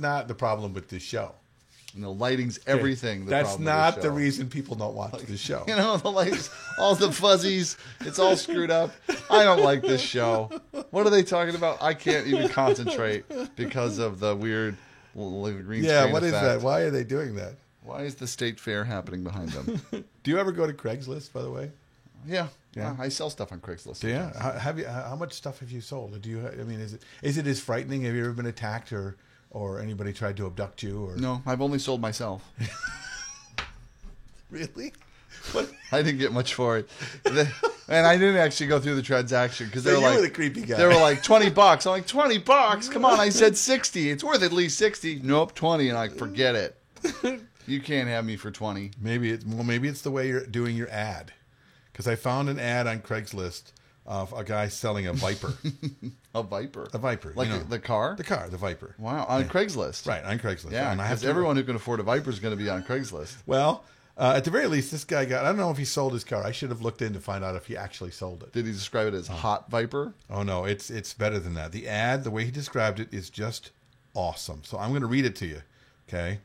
not the problem with this show. Lighting's everything. That's not the reason people don't watch this show. The lights, all the fuzzies, it's all screwed up. I don't like this show. What are they talking about? I can't even concentrate because of the weird green screen what is effect. that? Why are they doing that? Why is the state fair happening behind them? Do you ever go to Craigslist, by the way? Yeah. I sell stuff on Craigslist. Yeah. How much stuff have you sold? Is it as frightening? Have you ever been attacked or anybody tried to abduct you? Or No, I've only sold myself. Really? I didn't get much for it. And I didn't actually go through the transaction because they were you were the creepy guy. They were like $20. I'm like, $20? Come on, I said 60. It's worth at least 60. Nope, 20. And I forget it. You can't have me for 20. Maybe it's the way you're doing your ad. Because I found an ad on Craigslist of a guy selling a Viper. A Viper? A Viper. Like the car? The car, the Viper. Wow, on Craigslist. Right, on Craigslist. Yeah, because everyone who can afford a Viper is going to be on Craigslist. Well, at the very least, this guy I don't know if he sold his car. I should have looked in to find out if he actually sold it. Did he describe it as Hot Viper? Oh, no, it's better than that. The ad, the way he described it, is just awesome. So I'm going to read it to you, okay?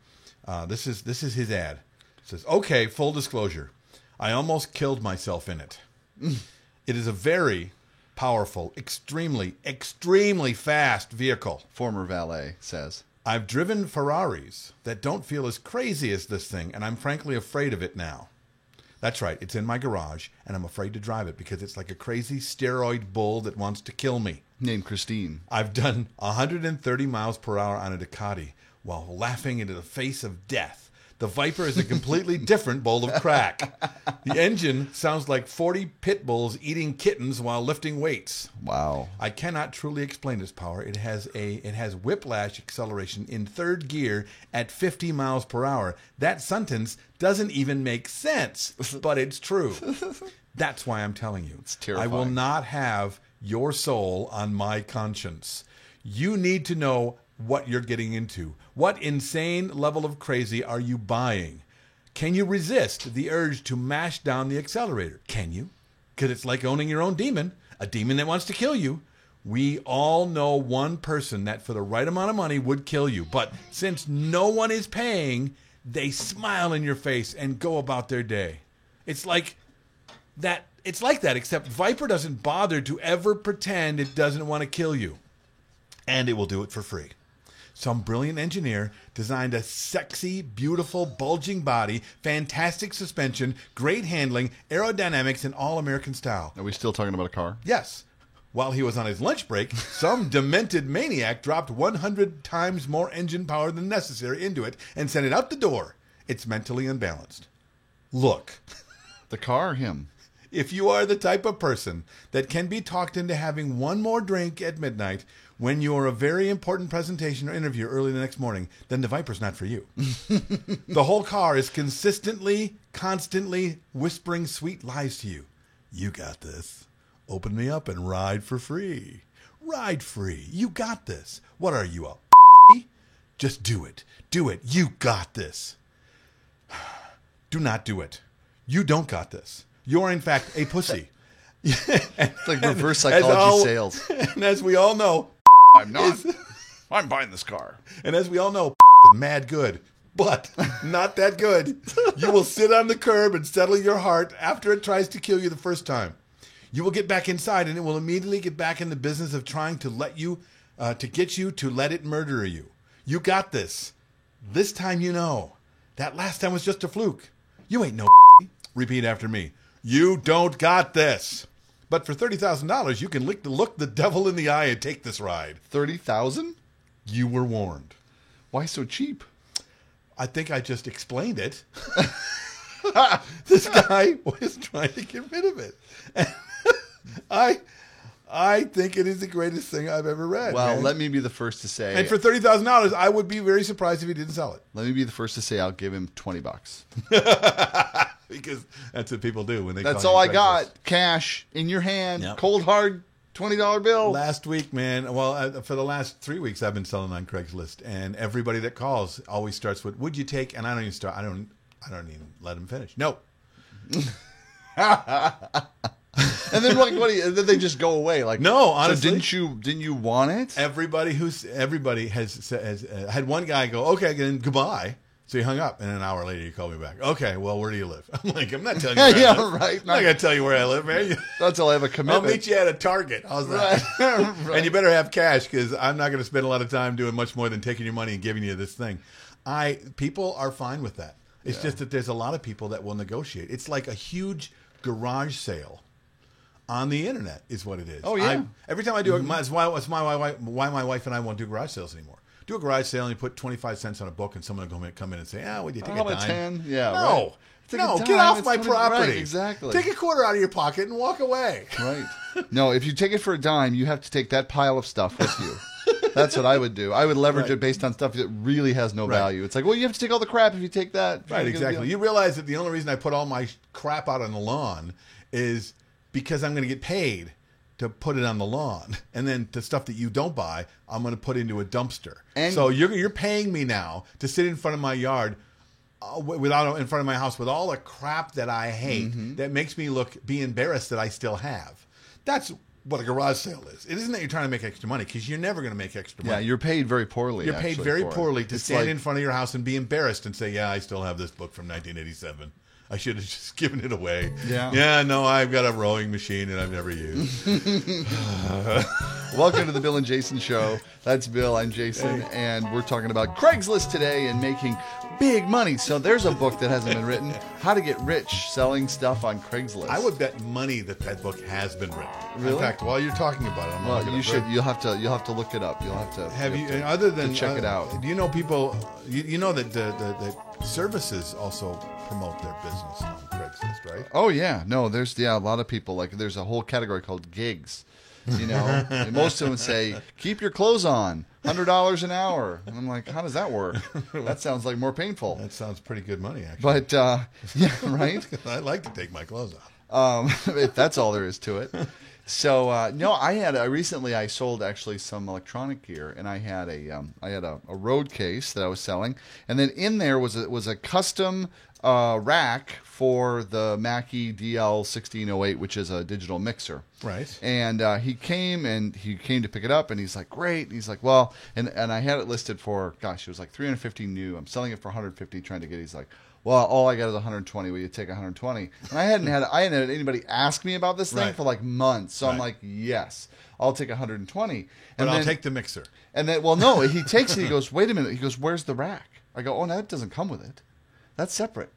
This is his ad. It says, okay, full disclosure. I almost killed myself in it. It is a very powerful, extremely, extremely fast vehicle. Former valet says. I've driven Ferraris that don't feel as crazy as this thing, and I'm frankly afraid of it now. That's right, it's in my garage, and I'm afraid to drive it because it's like a crazy steroid bull that wants to kill me. Named Christine. I've done 130 miles per hour on a Ducati while laughing into the face of death. The Viper is a completely different bowl of crack. The engine sounds like 40 pit bulls eating kittens while lifting weights. Wow. I cannot truly explain its power. It has whiplash acceleration in third gear at 50 miles per hour. That sentence doesn't even make sense, but it's true. That's why I'm telling you. It's terrifying. I will not have your soul on my conscience. You need to know what you're getting into. What insane level of crazy are you buying? Can you resist the urge to mash down the accelerator? Can you? Because it's like owning your own demon, a demon that wants to kill you. We all know one person that for the right amount of money would kill you. But since no one is paying, they smile in your face and go about their day. It's like that, except Viper doesn't bother to ever pretend it doesn't want to kill you. And it will do it for free. Some brilliant engineer designed a sexy, beautiful, bulging body, fantastic suspension, great handling, aerodynamics, and all-American style. Are we still talking about a car? Yes. While he was on his lunch break, some demented maniac dropped 100 times more engine power than necessary into it and sent it out the door. It's mentally unbalanced. Look. The car or him? If you are the type of person that can be talked into having one more drink at midnight when you're a very important presentation or interview early the next morning, then the Viper's not for you. The whole car is constantly whispering sweet lies to you. You got this. Open me up and ride for free. Ride free. You got this. What are you, a Just do it. Do it. You got this. Do not do it. You don't got this. You're, in fact, a pussy. It's like reverse psychology sales. And as we all know, I'm not. I'm buying this car. And as we all know, is mad good, but not that good. You will sit on the curb and settle your heart after it tries to kill you the first time. You will get back inside, and it will immediately get back in the business of trying to let you, to get you to let it murder you. You got this. This time you know. That last time was just a fluke. You ain't no. Repeat after me. You don't got this. But for $30,000, you can look the devil in the eye and take this ride. 30,000? You were warned. Why so cheap? I think I just explained it. This guy was trying to get rid of it. And I think it is the greatest thing I've ever read. Well, man. let me be the first to say. And for $30,000, I would be very surprised if he didn't sell it. Let me be the first to say I'll give him $20. Because that's what people do when they. That's call all you I got. Cash in your hand. Yep. Cold hard $20 bill. Last week, man. Well, for the last 3 weeks, I've been selling on Craigslist, and everybody that calls always starts with, "Would you take?" And I don't even start. I don't even let them finish. No. And then and then they just go away. Like, No, honestly. so didn't you want it? Everybody has had one guy go, okay, then goodbye. So he hung up, and an hour later he called me back. Okay, well, where do you live? I'm like, I'm not telling you where I live. Right. I'm not going to tell you where I live, man. Not until I have a I'll commitment. meet you at a Target. How's that? Right. And you better have cash because I'm not going to spend a lot of time doing much more than taking your money and giving you this thing. People are fine with that. It's just that there's a lot of people that will negotiate. It's like a huge garage sale on the internet is what it is. Oh, yeah. Every time I do it, it's why my wife and I won't do garage sales anymore. Do a garage sale and you put 25 cents on a book and someone will come in and say, would you take a dime? 10? Yeah. No. Right. Take a No, dime, get off it's my property. Right, exactly. Take a quarter out of your pocket and walk away. Right. No, if you take it for a dime, you have to take that pile of stuff with you. That's what I would do. I would leverage it based on stuff that really has no value. It's like, well, you have to take all the crap if you take that. Right, exactly. You realize that the only reason I put all my crap out on the lawn is because I'm going to get paid to put it on the lawn, and then the stuff that you don't buy, I'm going to put into a dumpster. And so you're paying me now to sit in front of my yard, in front of my house with all the crap that I hate that makes me be embarrassed that I still have. That's what a garage sale is. It isn't that you're trying to make extra money because you're never going to make extra money. Yeah, you're paid very poorly. You're paid very poorly to stand like, in front of your house and be embarrassed and say, "Yeah, I still have this book from 1987." I should have just given it away. Yeah, no, I've got a rowing machine and I've never used. Welcome to the Bill and Jason Show. That's Bill, I'm Jason, and we're talking about Craigslist today and making big money. So there's a book that hasn't been written, How to Get Rich Selling Stuff on Craigslist. I would bet money that book has been written. Really? In fact, while you're talking about it, You'll have to look it up. You'll have to. Other than check it out. Do you know people? You know that the services also promote their business on Craigslist, right? Oh yeah, no, there's a lot of people there's a whole category called gigs. You know, and most of them say keep your clothes on, $100 an hour, and I'm like, how does that work? That sounds like more painful. That sounds pretty good money, actually. But yeah, right. I like to take my clothes off. If that's all there is to it. So no, I recently sold actually some electronic gear, and I had a road case that I was selling, and then in there was a custom rack for the Mackie DL1608, which is a digital mixer. Right. And he came to pick it up, and he's like, great. And he's like, well, and I had it listed for, gosh, it was like $350 new. I'm selling it for $150, trying to get. He's like, well, all I got is $120. Will you take $120? And I hadn't had anybody ask me about this thing for like months. So I'm like, yes, I'll take $120. But I'll take the mixer. And then, well, no, he takes it. He goes, wait a minute. He goes, where's the rack? I go, oh, no, that doesn't come with it. That's separate.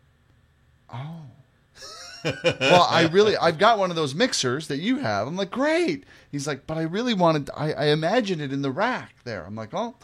Oh. Well, I've got one of those mixers that you have. I'm like, great. He's like, but I really wanted, I imagined it in the rack there. I'm like, oh.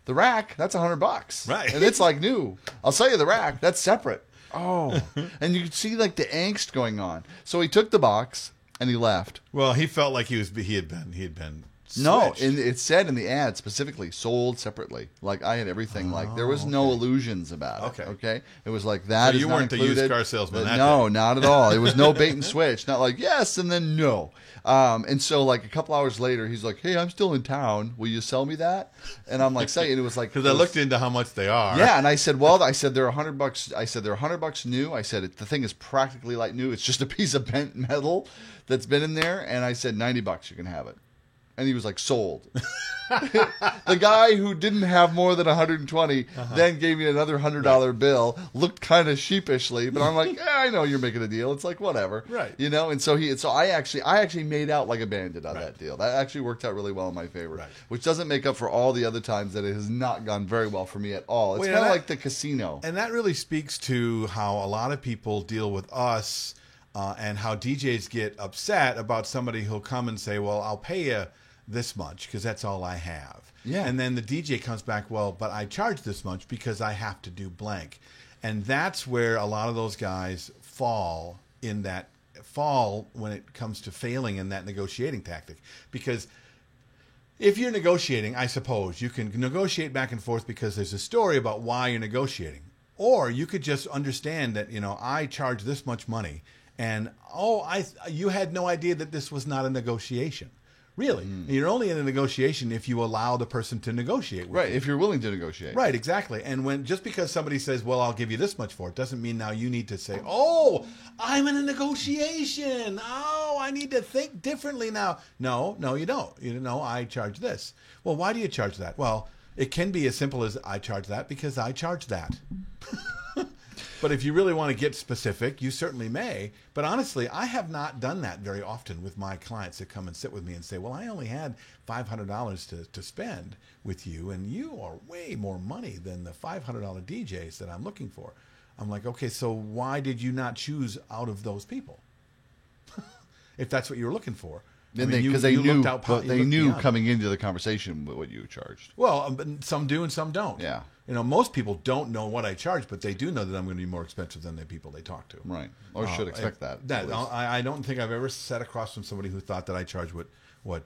The rack, that's $100. Right. And it's like new. I'll sell you the rack. That's separate. Oh. And you could see like the angst going on. So he took the box and he left. Well, he felt like he had been switched. No, and it said in the ad specifically, sold separately. Like I had everything. Like there was no illusions about it. Okay. It was like that. So is you not weren't included. the used car salesman. No, not at all. It was no bait and switch. Not like yes and then no. And so like a couple hours later, he's like, "Hey, I'm still in town. Will you sell me that?" And I'm like, "Say," and it was like because I looked into how much they are. Yeah, and I said, "Well, they're $100." I said they're $100 new. I said the thing is practically like new. It's just a piece of bent metal that's been in there. And I said $90 you can have it. And he was like, sold. The guy who didn't have more than 120 then gave me another $100 bill, looked kind of sheepishly, but I'm like, I know you're making a deal. It's like, whatever. Right. You know, and so I actually made out like a bandit on that deal. That actually worked out really well in my favor, which doesn't make up for all the other times that it has not gone very well for me at all. It's kind of like the casino. And that really speaks to how a lot of people deal with us and how DJs get upset about somebody who'll come and say, well, I'll pay you this much because that's all I have. Yeah. And then the DJ comes back, well, but I charge this much because I have to do blank. And that's where a lot of those guys fall when it comes to failing in that negotiating tactic. Because if you're negotiating, I suppose you can negotiate back and forth because there's a story about why you're negotiating. Or you could just understand that, I charge this much money and you had no idea that this was not a negotiation. Really. You're only in a negotiation if you allow the person to negotiate with Right. you. If you're willing to negotiate. Right, exactly. And just because somebody says, well, I'll give you this much for it, doesn't mean now you need to say, oh, I'm in a negotiation. Oh, I need to think differently now. No, you don't. You know, I charge this. Well, why do you charge that? Well, it can be as simple as I charge that because I charge that. But if you really want to get specific, you certainly may. But honestly, I have not done that very often with my clients that come and sit with me and say, well, I only had $500 to spend with you, and you are way more money than the $500 DJs that I'm looking for. I'm like, okay, so why did you not choose out of those people? If that's what you were looking for. Because they knew beyond. coming into the conversation what you charged. Well, some do and some don't. Yeah. You know, most people don't know what I charge, but they do know that I'm going to be more expensive than the people they talk to. Right. Or should expect that. I don't think I've ever sat across from somebody who thought that I charge what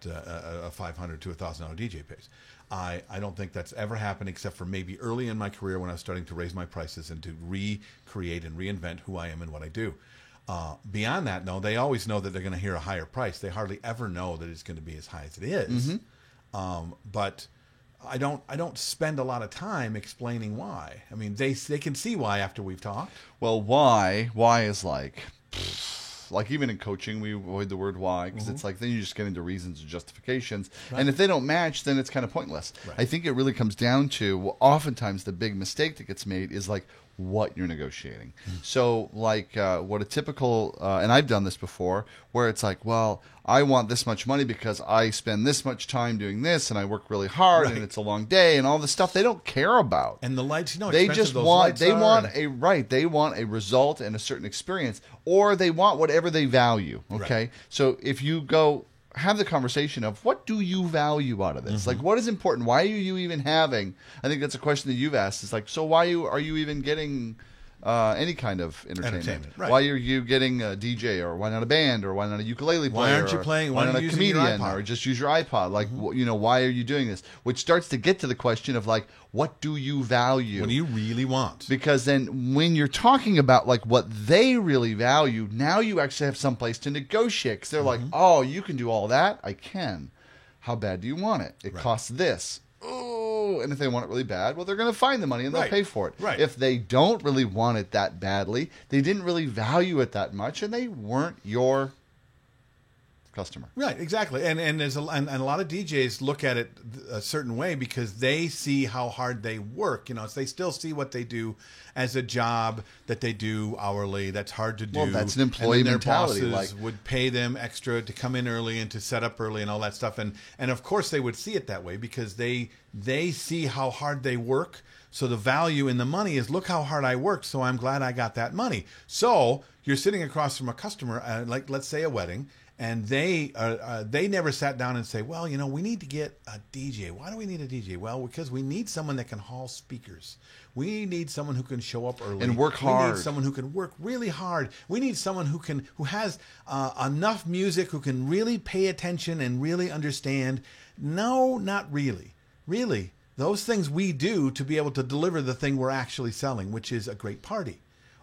a $500 to $1,000 DJ pays. I don't think that's ever happened except for maybe early in my career when I was starting to raise my prices and to recreate and reinvent who I am and what I do. Beyond that, no, they always know that they're going to hear a higher price. They hardly ever know that it's going to be as high as it is. But I don't spend a lot of time explaining why. I mean, they can see why after we've talked. Well, why is like even in coaching, we avoid the word why because it's like then you just get into reasons and justifications. Right. And if they don't match, then it's kind of pointless. Right. I think it really comes down to oftentimes the big mistake that gets made is like what you're negotiating. So like what a typical, and I've done this before, where it's like, well, I want this much money because I spend this much time doing this and I work really hard and it's a long day and all this stuff they don't care about. And the lights, you know, they just want, they want a result and a certain experience, or they want whatever they value. Okay. Right. So if you go, have the conversation of what do you value out of this? Like, what is important? Why are you even having? I think that's a question that you've asked. It's like, so why are you even getting any kind of entertainment? Right. Why are you getting a DJ, or why not a band, or why not a ukulele player? Why aren't you playing? Why not a comedian, or just use your iPod? Like, you know, why are you doing this? Which starts to get to the question of like, what do you value? What do you really want? Because then when you're talking about like what they really value, now you actually have some place to negotiate. Because they're like, oh, you can do all that? I can. How bad do you want it? It costs this. Oh, and if they want it really bad, well, they're going to find the money and they'll pay for it. Right. If they don't really want it that badly, they didn't really value it that much, and they weren't your customer. Right, exactly. And there's a lot of DJs look at it a certain way because they see how hard they work. You know, so they still see what they do as a job that they do hourly. That's hard to do. Well, that's an employee mentality. Their bosses would pay them extra to come in early and to set up early and all that stuff. And of course they would see it that way because they see how hard they work. So the value in the money is, look how hard I worked, so I'm glad I got that money. So you're sitting across from a customer, like let's say a wedding, and they never sat down and say, well, you know, we need to get a DJ. Why do we need a DJ? Well, because we need someone that can haul speakers. We need someone who can show up early and work hard. We need someone who can work really hard. We need someone who has enough music, who can really pay attention and really understand. No, not really. Really, those things we do to be able to deliver the thing we're actually selling, which is a great party,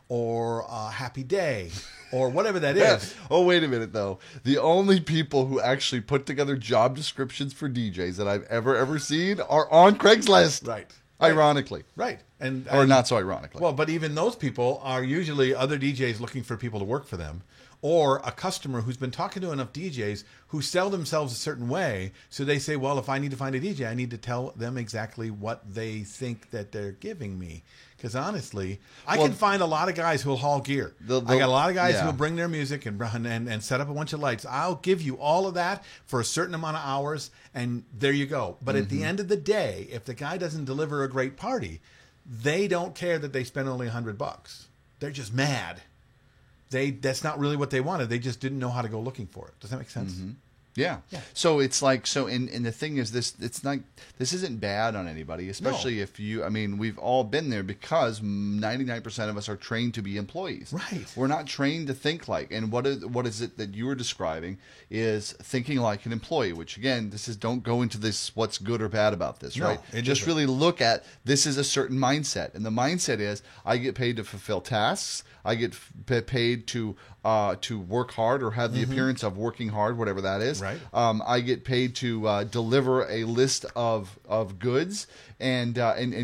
or a happy day, or whatever that is. Oh, wait a minute, though. The only people who actually put together job descriptions for DJs that I've ever seen are on Craigslist. Right. Ironically. Right. Or not so ironically. Well, but even those people are usually other DJs looking for people to work for them, or a customer who's been talking to enough DJs who sell themselves a certain way. So they say, well, if I need to find a DJ, I need to tell them exactly what they think that they're giving me. Because honestly, I can find a lot of guys who will haul gear. I got a lot of guys who will bring their music and set up a bunch of lights. I'll give you all of that for a certain amount of hours, and there you go. But at the end of the day, if the guy doesn't deliver a great party, they don't care that they spent only $100. They're just mad. That's not really what they wanted. They just didn't know how to go looking for it. Does that make sense? Yeah. So it's like, and the thing is, this isn't bad on anybody, especially if you, I mean, we've all been there because 99% of us are trained to be employees. Right. We're not trained to think like, and what is it that you were describing is thinking like an employee, which again, don't go into this, what's good or bad about this, right? Just really look at, this is a certain mindset. And the mindset is, I get paid to fulfill tasks. I get paid to work hard or have the appearance of working hard, whatever that is. Right. I get paid to deliver a list of goods and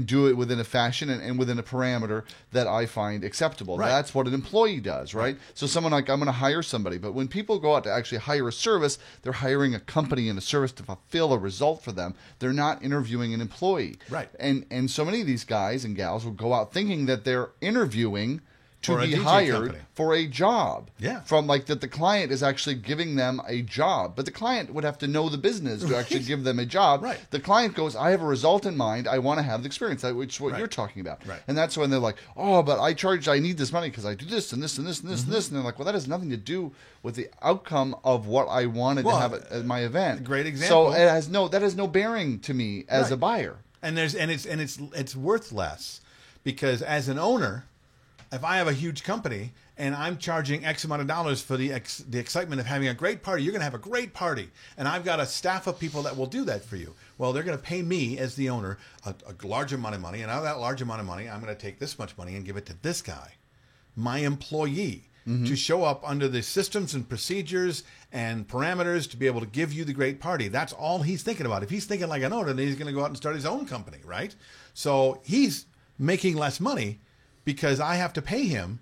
do it within a fashion and within a parameter that I find acceptable. Right. That's what an employee does, right? So someone like, I'm going to hire somebody, but when people go out to actually hire a service, they're hiring a company and a service to fulfill a result for them. They're not interviewing an employee. Right. And so many of these guys and gals will go out thinking that they're interviewing to For a be DJ hired company. for a job. Yeah. From like that the client is actually giving them a job. But the client would have to know the business to actually give them a job. Right. The client goes, I have a result in mind. I want to have the experience, which is what Right. you're talking about. Right. And that's when they're like, oh, but I need this money because I do this and this and this and this and this. And they're like, well, that has nothing to do with the outcome of what I wanted Well, to have at my event. great example. So that has no bearing to me as a buyer. And it's worth less, because as an owner, if I have a huge company and I'm charging X amount of dollars for the excitement of having a great party, you're going to have a great party, and I've got a staff of people that will do that for you. Well, they're going to pay me as the owner a large amount of money, and out of that large amount of money, I'm going to take this much money and give it to this guy, my employee, to show up under the systems and procedures and parameters to be able to give you the great party. That's all he's thinking about. If he's thinking like an owner, then he's going to go out and start his own company, right? So he's making less money because I have to pay him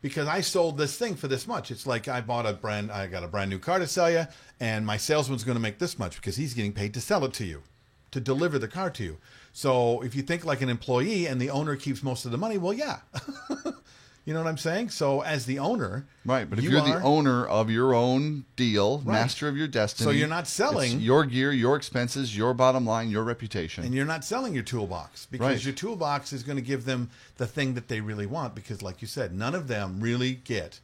because I sold this thing for this much. It's like I got a brand new car to sell you, and my salesman's going to make this much because he's getting paid to sell it to you, to deliver the car to you. So if you think like an employee and the owner keeps most of the money, well, yeah. You know what I'm saying? So as the owner, Right, but if you're the owner of your own deal, master of your destiny, so you're not selling it's your gear, your expenses, your bottom line, your reputation. and you're not selling your toolbox, because Right. your toolbox is going to give them the thing that they really want, because like you said, none of them really get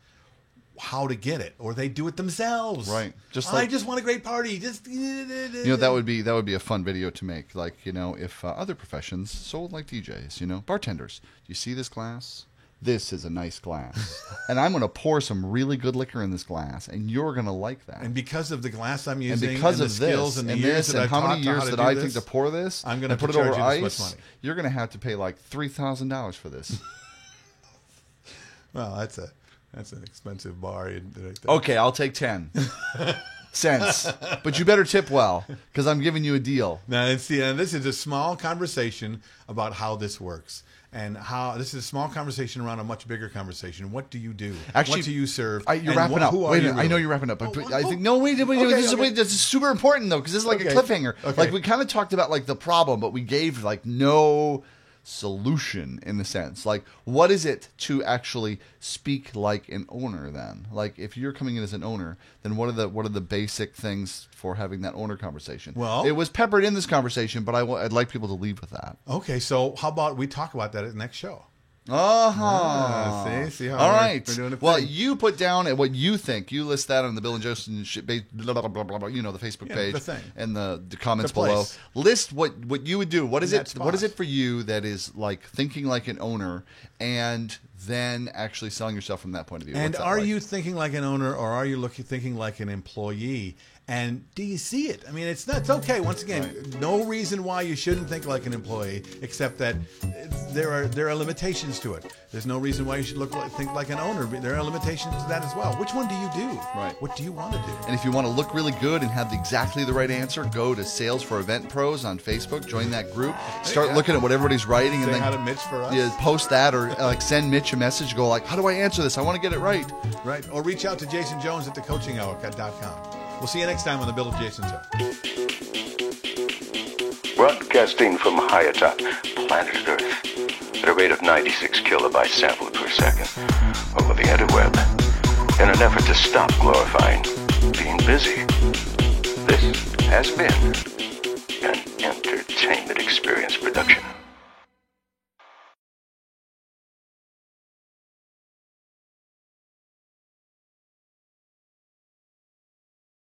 how to get it, or they do it themselves. Right. I just want a great party. That would be a fun video to make. Like, if other professions sold like DJs, bartenders. Do you see this glass? This is a nice glass. And I'm going to pour some really good liquor in this glass, and you're going to like that. And because of the glass I'm And using, because and of the skills this, and the and years this, that and I've how taught many to years how to that do I this, take to pour this, I'm going to put it charge over you this ice, much money. you're going to have to pay like $3,000 for this. Well, that's an expensive bar. Right there. Okay, I'll take 10 cents. But you better tip well, because I'm giving you a deal. Now, and this is a small conversation about how this works. And how this is a small conversation around a much bigger conversation. What do you do? Actually, what do you serve? You're And wait a you minute. I know really? you're wrapping up. But Oh, I think wait. This is super important though, because this is like a cliffhanger. Okay. Like we kind of talked about like the problem, but we gave like no solution in a sense. Like, what is it to actually speak like an owner? Then, like, if you're coming in as an owner, then what are the basic things for having that owner conversation? Well, it was peppered in this conversation, but I'd like people to leave with that. Okay, so how about we talk about that at the next show? See how all we're right. doing a Well, thing. you put down what you think. You list that on the Bill and Justin blah, blah, blah, blah, blah, the Facebook page the thing. and the comments The below. place. List what you would do. What is In it? that What is spot. it for you that is like thinking like an owner and then actually selling yourself from that point of view? And What's that are like? you thinking like an owner, or are you thinking like an employee? And do you see it? I mean, it's okay. Once again, no reason why you shouldn't think like an employee, except that there are limitations to it. There's no reason why you should think like an owner. There are limitations to that as well. Which one do you do? Right. What do you want to do? And if you want to look really good and have exactly the right answer, go to Sales for Event Pros on Facebook. Join that group. Start looking at what everybody's writing, and Say then how to Mitch for us. yeah, post that, or like send Mitch a message. Go like, how do I answer this? I want to get it right. Right. Or reach out to Jason Jones at thecoachinghour.com. We'll see you next time on the Bill of Jason Show. Broadcasting from high atop planet Earth at a rate of 96 kilobytes sampled per second over the interweb in an effort to stop glorifying being busy. This has been an entertainment experience production.